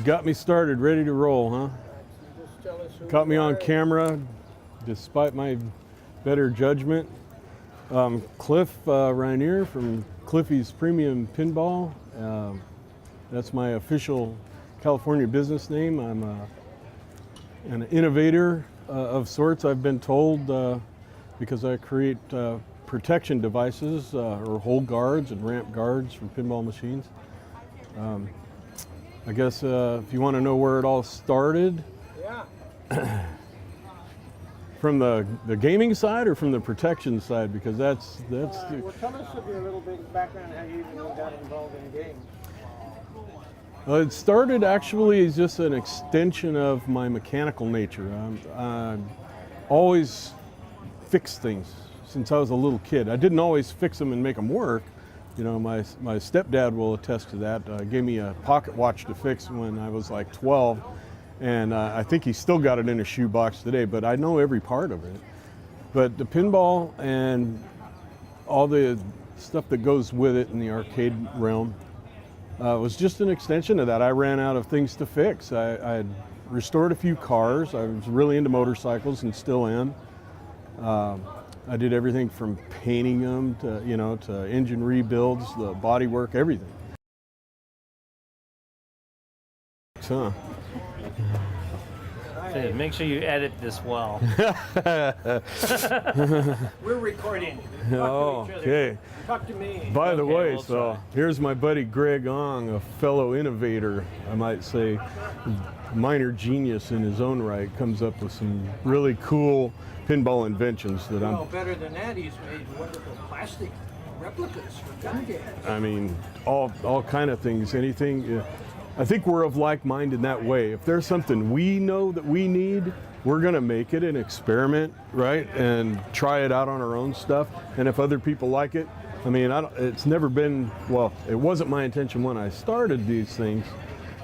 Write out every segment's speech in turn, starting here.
got me started, ready to roll, huh? Just tell us who Caught me you on are. camera, despite my better judgment. Cliff Rainier from Cliffy's Premium Pinball. That's my official California business name. I'm an innovator of sorts, I've been told, because I create protection devices or hold guards and ramp guards for pinball machines. I guess if you want to know where it all started, Yeah. from the gaming side or from the protection side, because that's Well, tell us of your little bit background, how you even got involved in games. it started actually as just an extension of my mechanical nature. I always fixed things since I was a little kid. I didn't always fix them and make them work. You know, my stepdad will attest to that. Gave me a pocket watch to fix when I was like 12, and I think he still got it in a shoebox today, but I know every part of it. But the pinball and all the stuff that goes with it in the arcade realm was just an extension of that. I ran out of things to fix. I had restored a few cars. I was really into motorcycles and still am. I did everything from painting them to, to engine rebuilds, the body work, everything. Huh. So make sure you edit this well. We're recording. Oh, Talk to each other. okay. Talk to me. By the Okay, way, we'll so try. here's my buddy Greg Ong, a fellow innovator, I might say, minor genius in his own right, comes up with some really cool pinball inventions that Well, better than that, he's made wonderful plastic replicas for gun games. I mean, all kind of things, anything. I think we're of like mind in that way. If there's something we know that we need, we're gonna make it an experiment, right? And try it out on our own stuff. And if other people like it, I mean, it's never been, well, it wasn't my intention when I started these things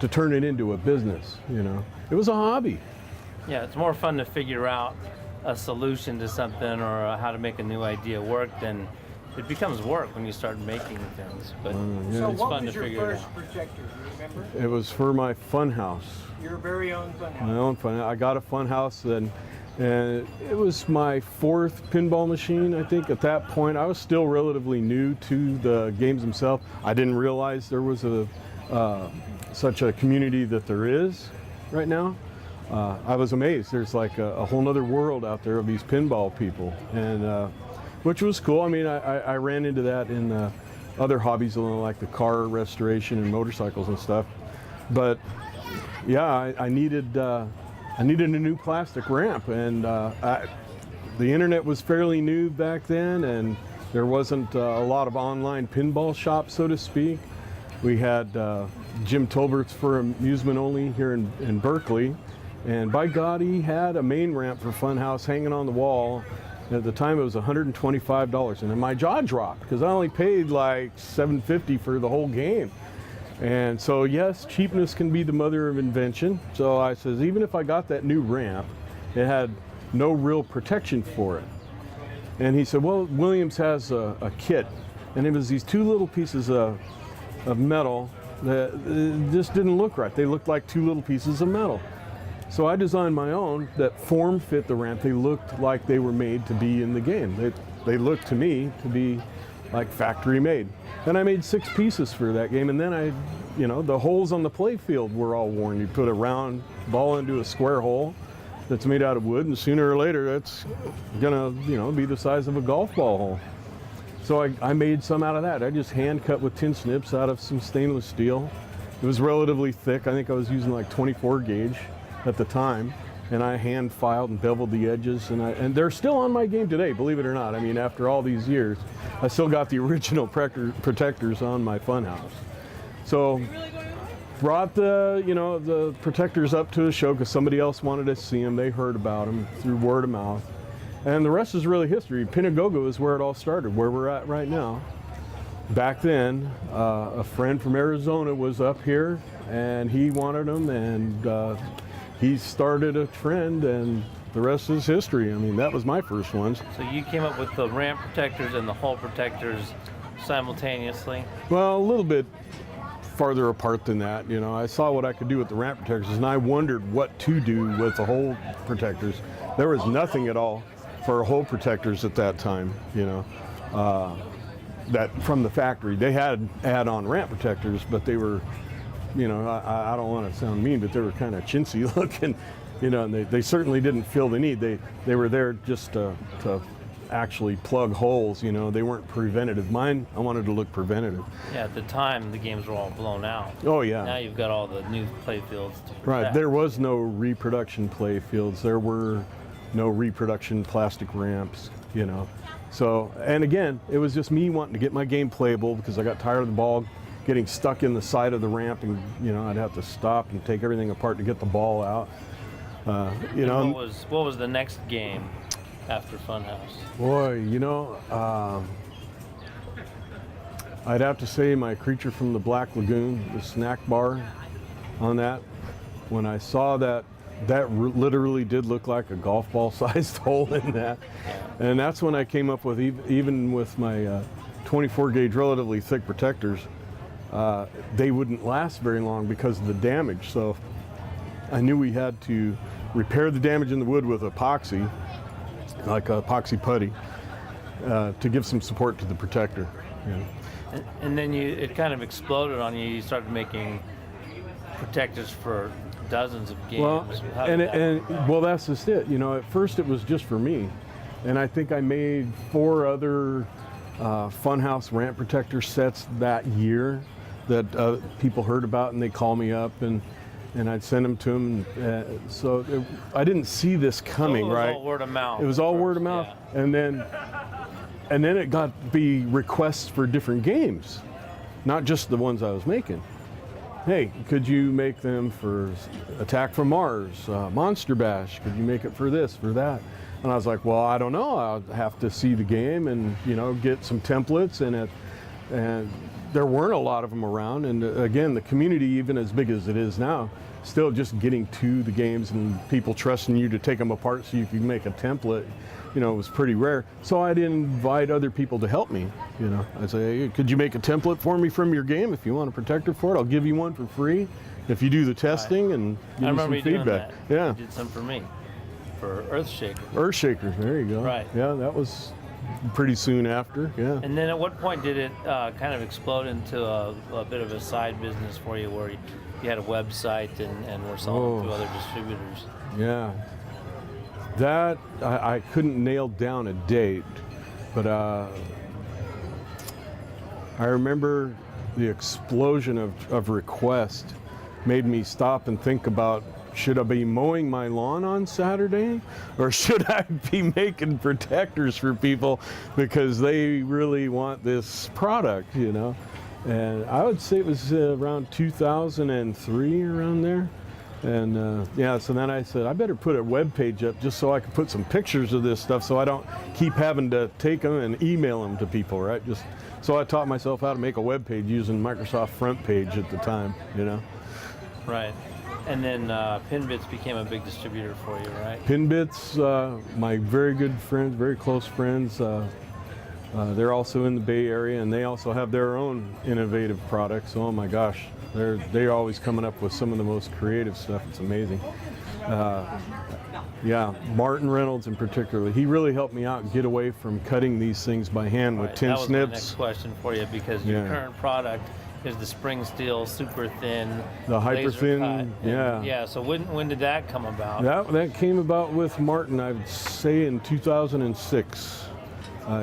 to turn it into a business, It was a hobby. Yeah, it's more fun to figure out a solution to something or how to make a new idea work than it becomes work when you start making things. But Yeah. So it's what fun was to your figure it first out. projector? Do you remember? It was for my fun house. Your very own fun My house. own fun. I got a fun house, and it was my fourth pinball machine, I think. At that point, I was still relatively new to the games themselves. I didn't realize there was such a community that there is right now. I was amazed. There's like a whole nother world out there of these pinball people, and which was cool. I mean, I ran into that in other hobbies, like the car restoration and motorcycles and stuff. But yeah, I needed a new plastic ramp, and the internet was fairly new back then, and there wasn't a lot of online pinball shops, so to speak. We had Jim Tolbert's for amusement only here in Berkeley, and by God, he had a main ramp for Funhouse hanging on the wall. At the time, it was $125, and then my jaw dropped because I only paid like $750 for the whole game. And so, yes, cheapness can be the mother of invention. So I says, even if I got that new ramp, it had no real protection for it. And he said, well, Williams has a kit, and it was these two little pieces of metal that just didn't look right. They looked like two little pieces of metal. So I designed my own that form fit the ramp. They looked like they were made to be in the game. They looked to me to be like factory made. And I made 6 pieces for that game, and then the holes on the play field were all worn. You put a round ball into a square hole that's made out of wood, and sooner or later it's gonna be the size of a golf ball hole. So I made some out of that. I just hand cut with tin snips out of some stainless steel. It was relatively thick. I think I was using like 24 gauge at the time, and I hand filed and beveled the edges, and they're still on my game today, believe it or not. I mean, after all these years, I still got the original protectors on my Funhouse. So brought the protectors up to a show because somebody else wanted to see them. They heard about them through word of mouth, and the rest is really history. Pinagogo is where it all started, where we're at right now. Back then, a friend from Arizona was up here, and he wanted them, and he started a trend, and the rest is history. I mean, that was my first ones. So you came up with the ramp protectors and the hull protectors simultaneously? Well, a little bit farther apart than that. You know, I saw what I could do with the ramp protectors, and I wondered what to do with the hole protectors. There was nothing at all for hole protectors at that time, you know, that from the factory. They had add-on ramp protectors, but they were, you know, I don't want to sound mean, but they were kind of chintzy looking, you know, and they certainly didn't feel the need. They were there just to actually plug holes, you know. They weren't preventative. Mine, I wanted to look preventative. Yeah, at the time the games were all blown out. Oh yeah. Now you've got all the new play fields to protect. Right, there was no reproduction play fields. There were no reproduction plastic ramps, you know. So, and again, it was just me wanting to get my game playable because I got tired of the ball getting stuck in the side of the ramp, and you know, I'd have to stop and take everything apart to get the ball out. You know. What was the next game after Funhouse? Boy, you know, I'd have to say my Creature from the Black Lagoon, the snack bar on that. When I saw that, literally did look like a golf ball sized hole in that. And that's when I came up with, even with my 24 gauge relatively thick protectors, they wouldn't last very long because of the damage. So I knew we had to repair the damage in the wood with epoxy, like epoxy putty, to give some support to the protector. Yeah. And then it kind of exploded on you. You started making protectors for dozens of games. Well, well, that's just it. You know, at first it was just for me, and I think I made 4 other Funhouse ramp protector sets that year that people heard about, and they call me up, and I'd send them to them. So I didn't see this coming, right? It was all word of mouth. It was all word of mouth, yeah. and then it got to be requests for different games, not just the ones I was making. Hey, could you make them for Attack from Mars, Monster Bash? Could you make it for this, for that? And I was like, well, I don't know. I'll have to see the game and, you know, get some templates and there weren't a lot of them around. And again, the community, even as big as it is now, still just getting to the games and people trusting you to take them apart so you can make a template, you know, it was pretty rare. So I'd invite other people to help me, you know. I'd say, hey, could you make a template for me from your game? If you want a protector for it, I'll give you one for free if you do the testing and give me some feedback. Yeah. You did some for me, for Earthshaker. Earthshakers, there you go. Right. Yeah, that was pretty soon after, yeah. And then at what point did it kind of explode into a bit of a side business for you where you had a website and were selling to other distributors? Yeah. That, I couldn't nail down a date, but I remember the explosion of requests made me stop and think about, should I be mowing my lawn on Saturday, or should I be making protectors for people because they really want this product, you know? And I would say it was around 2003, around there. And yeah, so then I said, I better put a web page up just so I can put some pictures of this stuff so I don't keep having to take them and email them to people, right? Just so I taught myself how to make a web page using Microsoft Front Page at the time, you know? Right. And then Pinbits became a big distributor for you, right? Pinbits, my very good friends, very close friends, they're also in the Bay Area, and they also have their own innovative products. Oh my gosh, they're always coming up with some of the most creative stuff. It's amazing. Yeah, Martin Reynolds in particular, he really helped me out and get away from cutting these things by hand with tin snips. That was my next question for you, because your current product is the spring steel, super thin, the hyper thin, yeah. So when did that come about? That came about with Martin, I would say in 2006.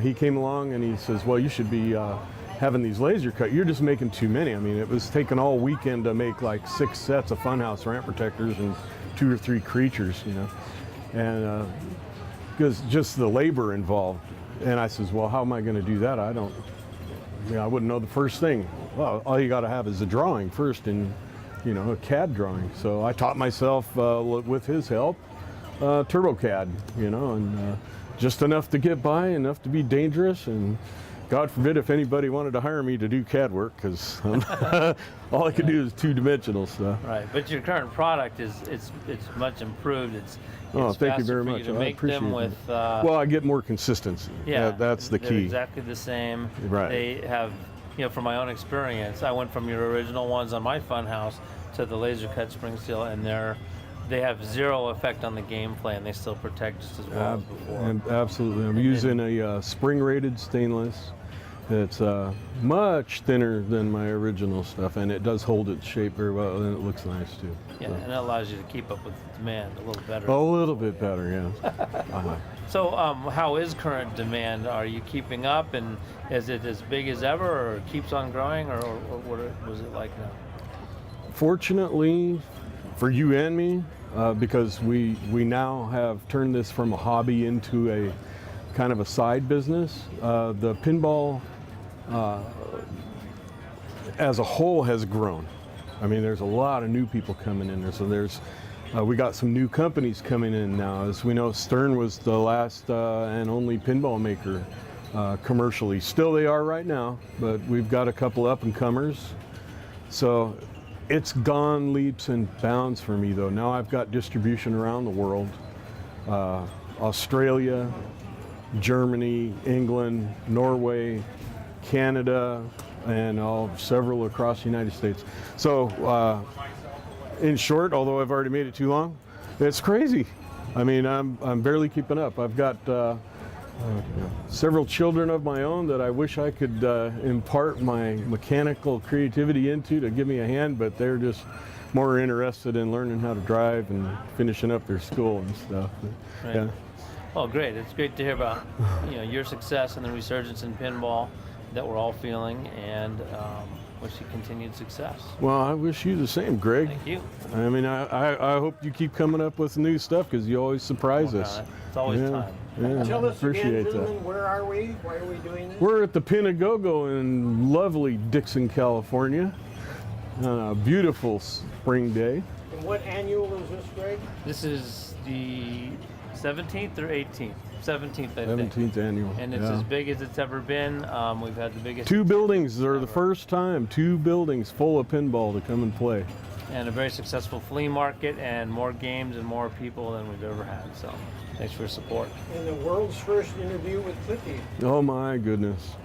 He came along and he says, well, you should be having these laser cut. You're just making too many. I mean, it was taking all weekend to make like 6 sets of Funhouse ramp protectors and 2 or 3 creatures, you know, and because just the labor involved. And I says, well, how am I going to do that? I wouldn't know the first thing. Well, all you got to have is a drawing first, and you know, a CAD drawing. So I taught myself with his help TurboCAD, you know, and just enough to get by, enough to be dangerous, and God forbid if anybody wanted to hire me to do CAD work, because all I could do is 2-dimensional stuff. Right, but your current product it's much improved. It's thank you very much. To make them with, well, I get more consistency. Yeah, that's the they're key. Exactly the same. Right. They have from my own experience, I went from your original ones on my Funhouse to the laser cut spring steel, and they have zero effect on the gameplay, and they still protect just as well as before. Absolutely. I'm using a spring-rated stainless. It's much thinner than my original stuff, and it does hold its shape very well, and it looks nice too. Yeah, and it allows you to keep up with demand a little better. A little bit better, yeah. So how is current demand? Are you keeping up, and is it as big as ever, or keeps on growing, or what was it like now? Fortunately for you and me, because we now have turned this from a hobby into a kind of a side business, the pinball as a whole has grown. I mean, there's a lot of new people coming in there, so we got some new companies coming in now. As we know, Stern was the last and only pinball maker commercially. Still they are right now, but we've got a couple up and comers. So it's gone leaps and bounds for me though. Now I've got distribution around the world. Australia, Germany, England, Norway, Canada, and several across the United States. So in short, although I've already made it too long, it's crazy. I mean, I'm barely keeping up. I've got several children of my own that I wish I could impart my mechanical creativity into to give me a hand, but they're just more interested in learning how to drive and finishing up their school and stuff. Right. Yeah. Well, great. It's great to hear about your success and the resurgence in pinball that we're all feeling, and wish you continued success. Well, I wish you the same, Greg. Thank you. I mean, I hope you keep coming up with new stuff because you always surprise us. It's always time. Yeah, Tell us again, appreciate that. gentlemen, where are we? Why are we doing this? We're at the Pinagogo in lovely Dixon, California. On a beautiful spring day. And what annual is this, Greg? This is the 17th or 18th? 17th, I think. 17th annual. And it's as big as it's ever been. We've had the biggest. 2 buildings are the first time. 2 buildings full of pinball to come and play. And a very successful flea market, and more games and more people than we've ever had. So thanks for your support. And the world's first interview with Cliffy. Oh my goodness.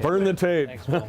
Burn the tape. Thanks, Bill.